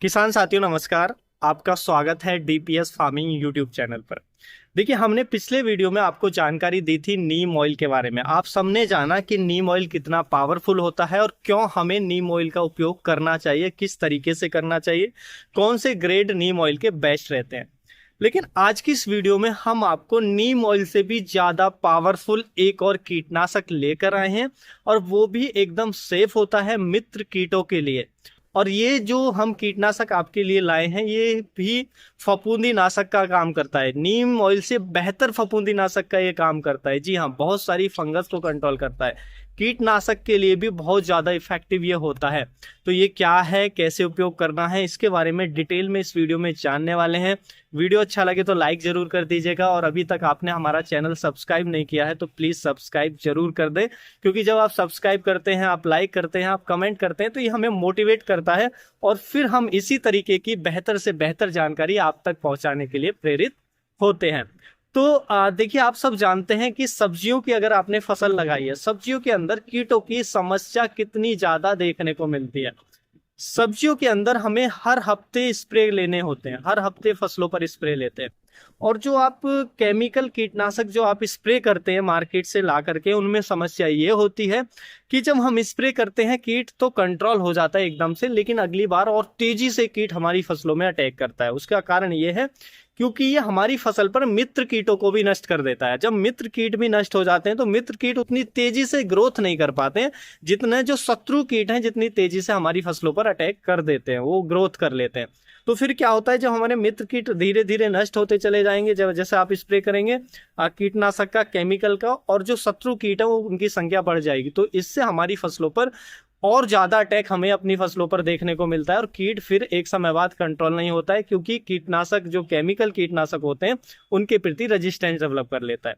किसान साथियों नमस्कार। आपका स्वागत है डीपीएस फार्मिंग यूट्यूब चैनल पर। देखिए, हमने पिछले वीडियो में आपको जानकारी दी थी नीम ऑयल के बारे में। आप सबने जाना कि नीम ऑयल कितना पावरफुल होता है और क्यों हमें नीम ऑयल का उपयोग करना चाहिए, किस तरीके से करना चाहिए, कौन से ग्रेड नीम ऑयल के बेस्ट रहते हैं। लेकिन आज की इस वीडियो में हम आपको नीम ऑयल से भी ज्यादा पावरफुल एक और कीटनाशक लेकर आए हैं, और वो भी एकदम सेफ होता है मित्र कीटों के लिए। और ये जो हम कीटनाशक आपके लिए लाए हैं, ये भी फफूंदी नाशक का काम करता है। नीम ऑयल से बेहतर फफूंदी नाशक का ये काम करता है। जी हाँ, बहुत सारी फंगस को कंट्रोल करता है। कीटनाशक के लिए भी बहुत ज्यादा इफेक्टिव ये होता है। तो ये क्या है, कैसे उपयोग करना है, इसके बारे में डिटेल में इस वीडियो में जानने वाले हैं। वीडियो अच्छा लगे तो लाइक जरूर कर दीजिएगा, और अभी तक आपने हमारा चैनल सब्सक्राइब नहीं किया है तो प्लीज सब्सक्राइब जरूर कर दें, क्योंकि जब आप सब्सक्राइब करते हैं, आप लाइक करते हैं, आप कमेंट करते हैं, तो ये हमें मोटिवेट करता है, और फिर हम इसी तरीके की बेहतर से बेहतर जानकारी आप तक पहुंचाने के लिए प्रेरित होते हैं। तो देखिए, आप सब जानते हैं कि सब्जियों की अगर आपने फसल लगाई है, सब्जियों के अंदर कीटों की समस्या कितनी ज्यादा देखने को मिलती है। सब्जियों के अंदर हमें हर हफ्ते स्प्रे लेने होते हैं, हर हफ्ते फसलों पर स्प्रे लेते हैं। और जो आप केमिकल कीटनाशक जो आप स्प्रे करते हैं मार्केट से ला करके, उनमें समस्या ये होती है कि जब हम स्प्रे करते हैं, कीट तो कंट्रोल हो जाता है एकदम से, लेकिन अगली बार और तेजी से कीट हमारी फसलों में अटैक करता है। उसका कारण ये है क्योंकि ये हमारी फसल पर मित्र कीटों को भी नष्ट कर देता है। जब मित्र कीट भी नष्ट हो जाते हैं तो मित्र कीट उतनी तेजी से ग्रोथ नहीं कर पाते हैं जितने जो शत्रु कीट हैं जितनी तेजी से हमारी फसलों पर अटैक कर देते हैं, वो ग्रोथ कर लेते हैं। तो फिर क्या होता है, जब हमारे मित्र कीट धीरे धीरे नष्ट होते चले जाएंगे, जब जैसे आप स्प्रे करेंगे कीटनाशक का, केमिकल का, और जो शत्रु कीट है वो उनकी संख्या बढ़ जाएगी। तो इससे हमारी फसलों पर और ज्यादा अटैक हमें अपनी फसलों पर देखने को मिलता है, और कीट फिर एक समय बाद कंट्रोल नहीं होता है, क्योंकि कीटनाशक जो केमिकल कीटनाशक होते हैं उनके प्रति रेजिस्टेंस डेवलप कर लेता है।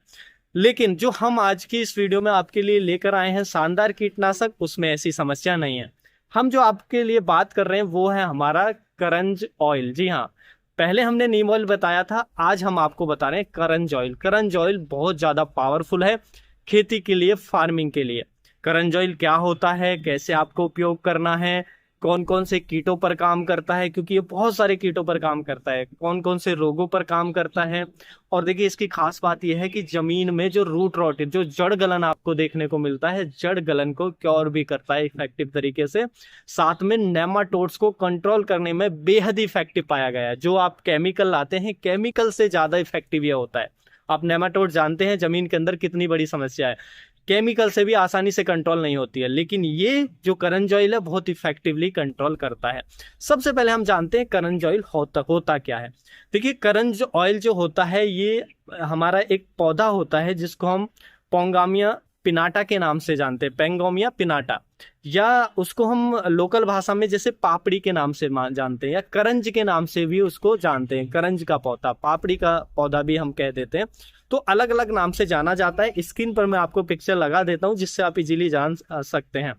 लेकिन जो हम आज की इस वीडियो में आपके लिए लेकर आए हैं शानदार कीटनाशक, उसमें ऐसी समस्या नहीं है। हम जो आपके लिए बात कर रहे हैं वो है हमारा करंज ऑयल। जी हाँ, पहले हमने नीम ऑयल बताया था, आज हम आपको बता रहे हैं करंज ऑयल। करंज ऑयल बहुत ज्यादा पावरफुल है खेती के लिए, फार्मिंग के लिए। करंज ऑयल क्या होता है, कैसे आपको उपयोग करना है, कौन कौन से कीटों पर काम करता है, क्योंकि ये बहुत सारे कीटों पर काम करता है, कौन कौन से रोगों पर काम करता है। और देखिए, इसकी खास बात यह है कि जमीन में जो रूट रॉट, जो जड़ गलन आपको देखने को मिलता है, जड़ गलन को क्योर भी करता है इफेक्टिव तरीके से। साथ में नेमाटोड्स को कंट्रोल करने में बेहद इफेक्टिव पाया गया है। जो आप केमिकल लाते हैं, केमिकल से ज्यादा इफेक्टिव ये होता है। आप नेमाटोड जानते हैं जमीन के अंदर कितनी बड़ी समस्या है, केमिकल से भी आसानी से कंट्रोल नहीं होती है, लेकिन ये जो करंज ऑयल है बहुत इफेक्टिवली कंट्रोल करता है। सबसे पहले हम जानते हैं करंज ऑयल होता क्या है। देखिए, करंज ऑयल जो होता है ये हमारा एक पौधा होता है जिसको हम पोंगामिया पिनाटा के नाम से जानते हैं, पेंगोमिया पिनाटा, या उसको हम लोकल भाषा में जैसे पापड़ी के नाम से जानते हैं, या करंज के नाम से भी उसको जानते हैं। करंज का पौधा, पापड़ी का पौधा भी हम कह देते हैं। तो अलग अलग नाम से जाना जाता है। स्क्रीन पर मैं आपको पिक्चर लगा देता हूं जिससे आप इजीली जान सकते हैं।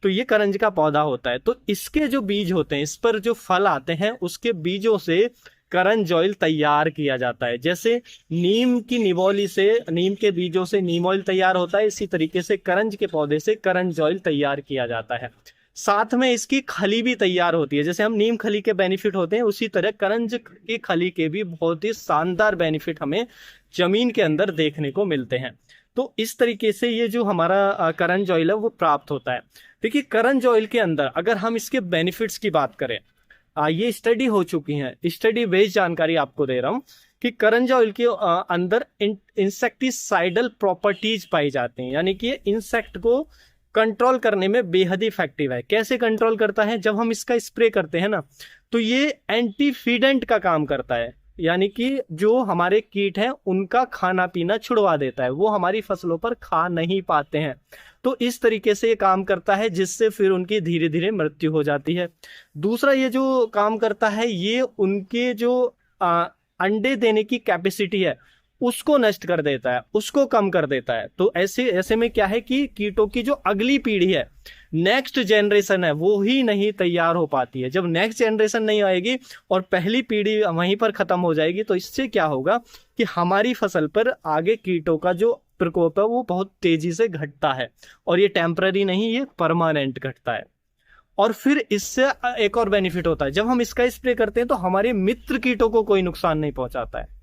तो ये करंज का पौधा होता है। तो इसके जो बीज होते हैं, इस पर जो फल आते हैं, उसके बीजों से करंज ऑयल तैयार किया जाता है। जैसे नीम की निबोली से, नीम के बीजों से नीम ऑयल तैयार होता है, इसी तरीके से करंज के पौधे से करंज ऑयल तैयार किया जाता है। साथ में इसकी खली भी तैयार होती है। जैसे हम नीम खली के बेनिफिट होते हैं, उसी तरह करंज की खली के भी बहुत ही शानदार बेनिफिट हमें जमीन के अंदर देखने को मिलते हैं। तो इस तरीके से ये जो हमारा करंज ऑयल है वो प्राप्त होता है। देखिए, करंज ऑयल के अंदर अगर हम इसके बेनिफिट्स की बात करें, ये स्टडी हो चुकी है, स्टडी बेस्ड जानकारी आपको दे रहा हूं कि करंज ऑयल के अंदर इंसेक्टिसाइडल प्रॉपर्टीज पाई जाती हैं, यानी कि इंसेक्ट को कंट्रोल करने में बेहद इफेक्टिव है। कैसे कंट्रोल करता है, जब हम इसका स्प्रे करते हैं ना, तो ये एंटीफीडेंट का काम करता है, यानी कि जो हमारे कीट हैं उनका खाना पीना छुड़वा देता है, वो हमारी फसलों पर खा नहीं पाते हैं। तो इस तरीके से ये काम करता है, जिससे फिर उनकी धीरे धीरे मृत्यु हो जाती है। दूसरा ये जो काम करता है, ये उनके जो अंडे देने की कैपेसिटी है उसको नष्ट कर देता है, उसको कम कर देता है। तो ऐसे में क्या है कि कीटों की जो अगली पीढ़ी है, नेक्स्ट जनरेशन है, वो ही नहीं तैयार हो पाती है। जब नेक्स्ट जनरेशन नहीं आएगी और पहली पीढ़ी वहीं पर खत्म हो जाएगी, तो इससे क्या होगा कि हमारी फसल पर आगे कीटों का जो प्रकोप है वो बहुत तेजी से घटता है, और ये टेम्पररी नहीं, ये परमानेंट घटता है। और फिर इससे एक और बेनिफिट होता है, जब हम इसका स्प्रे करते हैं तो हमारे मित्र कीटों को कोई नुकसान नहीं पहुंचाता है।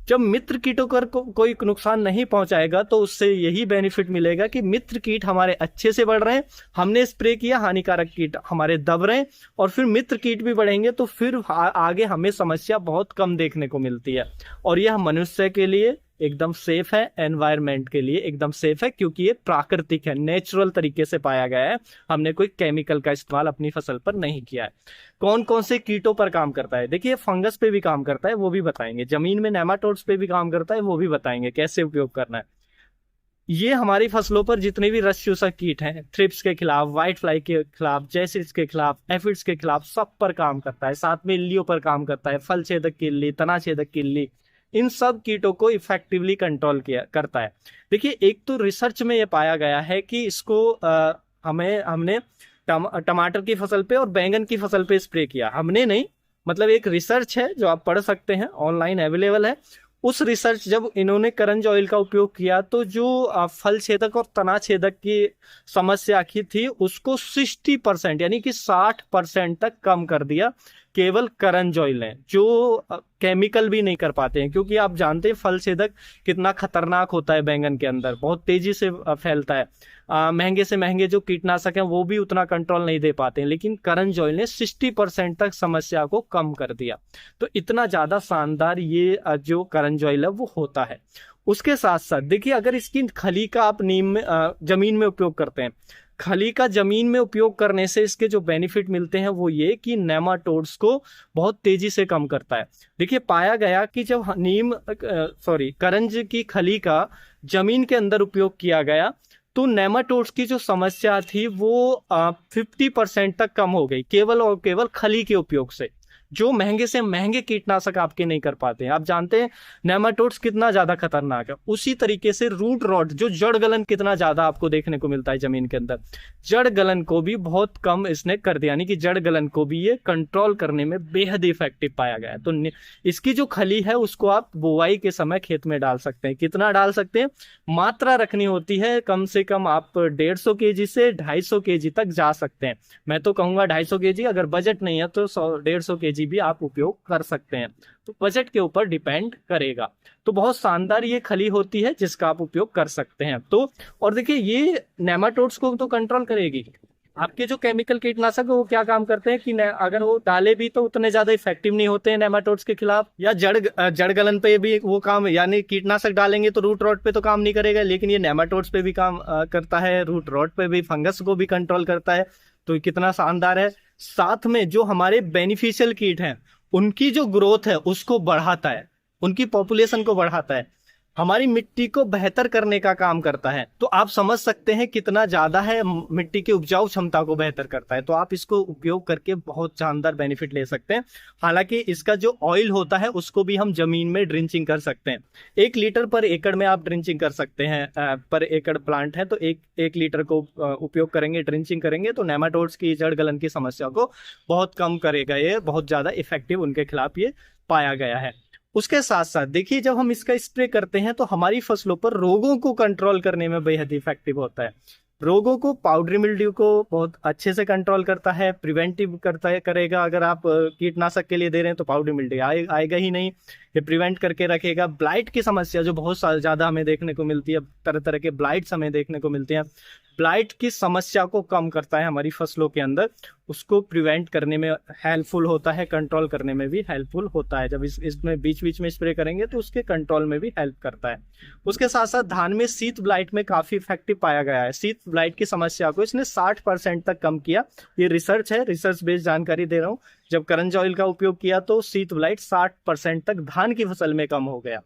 जब मित्र कीटों को कोई नुकसान नहीं पहुंचाएगा तो उससे यही बेनिफिट मिलेगा कि मित्र कीट हमारे अच्छे से बढ़ रहे हैं, हमने स्प्रे किया, हानिकारक कीट हमारे दब रहे हैं, और फिर मित्र कीट भी बढ़ेंगे तो फिर आगे हमें समस्या बहुत कम देखने को मिलती है। और यह मनुष्य के लिए एकदम सेफ है, एनवायरनमेंट के लिए एकदम सेफ है, क्योंकि ये प्राकृतिक है, नेचुरल तरीके से पाया गया है, हमने कोई केमिकल का इस्तेमाल अपनी फसल पर नहीं किया है। कौन कौन से कीटों पर काम करता है, देखिए फंगस पे भी काम करता है, वो भी बताएंगे, जमीन में नेमाटोड्स पे भी काम करता है, वो भी बताएंगे कैसे उपयोग करना है। ये हमारी फसलों पर जितने भी रस चूसक कीट हैं, थ्रिप्स के खिलाफ, व्हाइट फ्लाई के खिलाफ, जैसिड्स के खिलाफ, एफिड्स के खिलाफ, सब पर काम करता है। साथ में इल्लियों पर काम करता है, फल छेदक की इल्ली, तना छेदक की इल्ली, इन सब कीटों को इफेक्टिवली कंट्रोल किया करता है। देखिए एक तो रिसर्च में ये पाया गया है कि इसको हमने टमाटर की फसल पे और बैंगन की फसल पे स्प्रे किया, हमने नहीं, मतलब एक रिसर्च है जो आप पढ़ सकते हैं, ऑनलाइन अवेलेबल है। उस रिसर्च जब इन्होंने करंज ऑयल का उपयोग किया तो जो फल छेदक और तना छेदक की समस्या की थी उसको 60% यानी कि 60% तक कम कर दिया केवल करंज ऑयल ने, जो केमिकल भी नहीं कर पाते हैं। क्योंकि आप जानते हैं फल छेदक कितना खतरनाक होता है, बैंगन के अंदर बहुत तेजी से फैलता है, महंगे से महंगे जो कीटनाशक हैं वो भी उतना कंट्रोल नहीं दे पाते हैं, लेकिन करंज ऑयल ने 60% तक समस्या को कम कर दिया। तो इतना ज्यादा शानदार ये जो करंज ऑयल है वो होता है। उसके साथ साथ देखिए अगर इसकी खली का आप नीम में जमीन में उपयोग करते हैं, खली का जमीन में उपयोग करने से इसके जो बेनिफिट मिलते हैं वो ये कि नेमाटोड्स को बहुत तेजी से कम करता है। देखिए पाया गया कि जब करंज की खली का जमीन के अंदर उपयोग किया गया तो नेमाटोड्स की जो समस्या थी वो 50% तक कम हो गई, केवल और केवल खली के उपयोग से, जो महंगे से महंगे कीटनाशक आपके नहीं कर पाते हैं। आप जानते हैं नेमाटोड्स कितना ज्यादा खतरनाक है। उसी तरीके से रूट रॉट, जो जड़ गलन कितना ज्यादा आपको देखने को मिलता है जमीन के अंदर, जड़ गलन को भी बहुत कम इसने कर दिया, यानी कि जड़ गलन को भी ये कंट्रोल करने में बेहद इफेक्टिव पाया गया है। तो इसकी जो खली है उसको आप बुआई के समय खेत में डाल सकते हैं। कितना डाल सकते हैं, मात्रा रखनी होती है, कम से कम आप 150 केजी से 250 केजी तक जा सकते हैं। मैं तो कहूंगा 250 केजी, अगर बजट नहीं है तो 150 केजी भी आप उपयोग कर सकते हैं, तो बजट के ऊपर डिपेंड करेगा। तो बहुत शानदार ये खली होती है जिसका आप उपयोग कर सकते हैं। तो और देखिए ये नेमाटोड्स को तो कंट्रोल करेगी। आपके जो केमिकल कीटनाशक है वो क्या काम करते हैं कि अगर वो डाले भी तो उतने ज्यादा इफेक्टिव नहीं होते हैं नेमाटोड्स के खिलाफ, या जड़ गलन पे भी वो काम, यानी कीटनाशक डालेंगे तो रूट रॉट पे तो काम नहीं करेगा, लेकिन ये नेमाटोड्स पे भी काम करता है, रूट रॉट पे भी, फंगस को भी कंट्रोल करता है। तो कितना शानदार है। साथ में जो हमारे बेनिफिशियल कीट हैं उनकी जो ग्रोथ है उसको बढ़ाता है, उनकी पॉपुलेशन को बढ़ाता है, हमारी मिट्टी को बेहतर करने का काम करता है। तो आप समझ सकते हैं कितना ज्यादा है, मिट्टी की उपजाऊ क्षमता को बेहतर करता है। तो आप इसको उपयोग करके बहुत शानदार बेनिफिट ले सकते हैं। हालांकि इसका जो ऑयल होता है उसको भी हम जमीन में ड्रिंचिंग कर सकते हैं। 1 लीटर पर एकड़ में आप ड्रिंचिंग कर सकते हैं, पर एकड़ प्लांट है तो एक लीटर को उपयोग करेंगे, ड्रिंचिंग करेंगे तो नेमाटोड्स की जड़ गलन की समस्या को बहुत कम करेगा। ये बहुत ज्यादा इफेक्टिव उनके खिलाफ ये पाया गया है। उसके साथ साथ देखिए जब हम इसका स्प्रे करते हैं तो हमारी फसलों पर रोगों को कंट्रोल करने में बेहद इफेक्टिव होता है। रोगों को, पाउडरी मिल्ड्यू को बहुत अच्छे से कंट्रोल करता है, प्रिवेंटिव करता है, करेगा। अगर आप कीटनाशक के लिए दे रहे हैं तो पाउडरी मिल्ड्यू आएगा ही नहीं, ये प्रिवेंट करके रखेगा। ब्लाइट की समस्या जो बहुत ज्यादा हमें देखने को मिलती है, तरह तरह के ब्लाइट्स हमें देखने को मिलते हैं, ब्लाइट की समस्या को कम करता है हमारी फसलों के अंदर, उसको प्रिवेंट करने में हेल्पफुल होता है, कंट्रोल करने में भी हेल्पफुल होता है। जब इसमें बीच बीच में स्प्रे करेंगे तो उसके कंट्रोल में भी हेल्प करता है। उसके साथ साथ धान में शीत ब्लाइट में काफी इफेक्टिव पाया गया है। शीत ब्लाइट की समस्या को इसने 60% तक कम किया। ये रिसर्च है, रिसर्च बेस्ड जानकारी दे रहा हूँ। जब करंज ऑयल का उपयोग किया तो शीत ब्लाइट 60% तक धान की फसल में कम हो गया।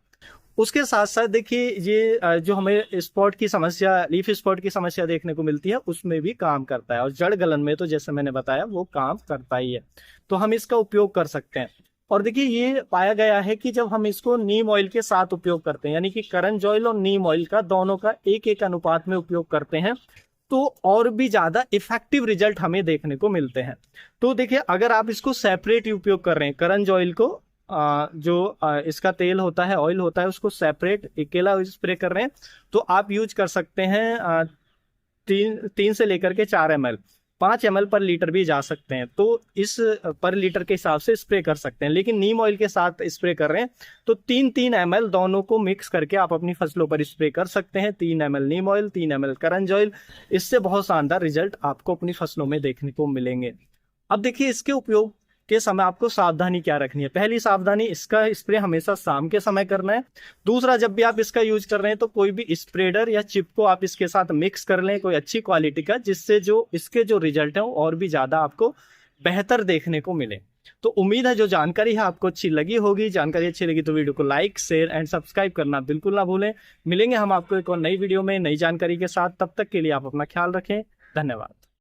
उसके साथ साथ देखिए ये जो हमें स्पॉट की समस्या, लीफ स्पॉट की समस्या देखने को मिलती है उसमें भी काम करता है, और जड़ गलन में तो जैसे मैंने बताया वो काम करता ही है। तो हम इसका उपयोग कर सकते हैं। और देखिए ये पाया गया है कि जब हम इसको नीम ऑयल के साथ उपयोग करते हैं, यानी कि करंज ऑयल और नीम ऑयल का दोनों का 1-1 अनुपात में उपयोग करते हैं, तो और भी ज्यादा इफेक्टिव रिजल्ट हमें देखने को मिलते हैं। तो देखिए अगर आप इसको सेपरेट उपयोग कर रहे हैं, करंज ऑयल को इसका तेल होता है, ऑयल होता है, उसको सेपरेट अकेला स्प्रे कर रहे हैं तो आप यूज कर सकते हैं 3 से लेकर के 4 ml। 5 ml पर लीटर भी जा सकते हैं, तो इस पर लीटर के हिसाब से स्प्रे कर सकते हैं। लेकिन नीम ऑयल के साथ स्प्रे कर रहे हैं तो 3-3 ml दोनों को मिक्स करके आप अपनी फसलों पर स्प्रे कर सकते हैं। 3 ml नीम ऑयल, 3 ml करंज ऑयल, इससे बहुत शानदार रिजल्ट आपको अपनी फसलों में देखने को मिलेंगे। अब देखिए इसके उपयोग के समय आपको सावधानी क्या रखनी है। पहली सावधानी, इसका स्प्रे हमेशा शाम के समय करना है। दूसरा, जब भी आप इसका यूज कर रहे हैं तो कोई भी स्प्रेडर या चिप को आप इसके साथ मिक्स कर लें, कोई अच्छी क्वालिटी का, जिससे जो इसके जो रिजल्ट है और भी ज्यादा आपको बेहतर देखने को मिले। तो उम्मीद है जो जानकारी है आपको अच्छी लगी होगी। जानकारी अच्छी लगी तो वीडियो को लाइक, शेयर एंड सब्सक्राइब करना बिल्कुल ना भूलें। मिलेंगे हम आपको एक और नई वीडियो में नई जानकारी के साथ। तब तक के लिए आप अपना ख्याल रखें। धन्यवाद।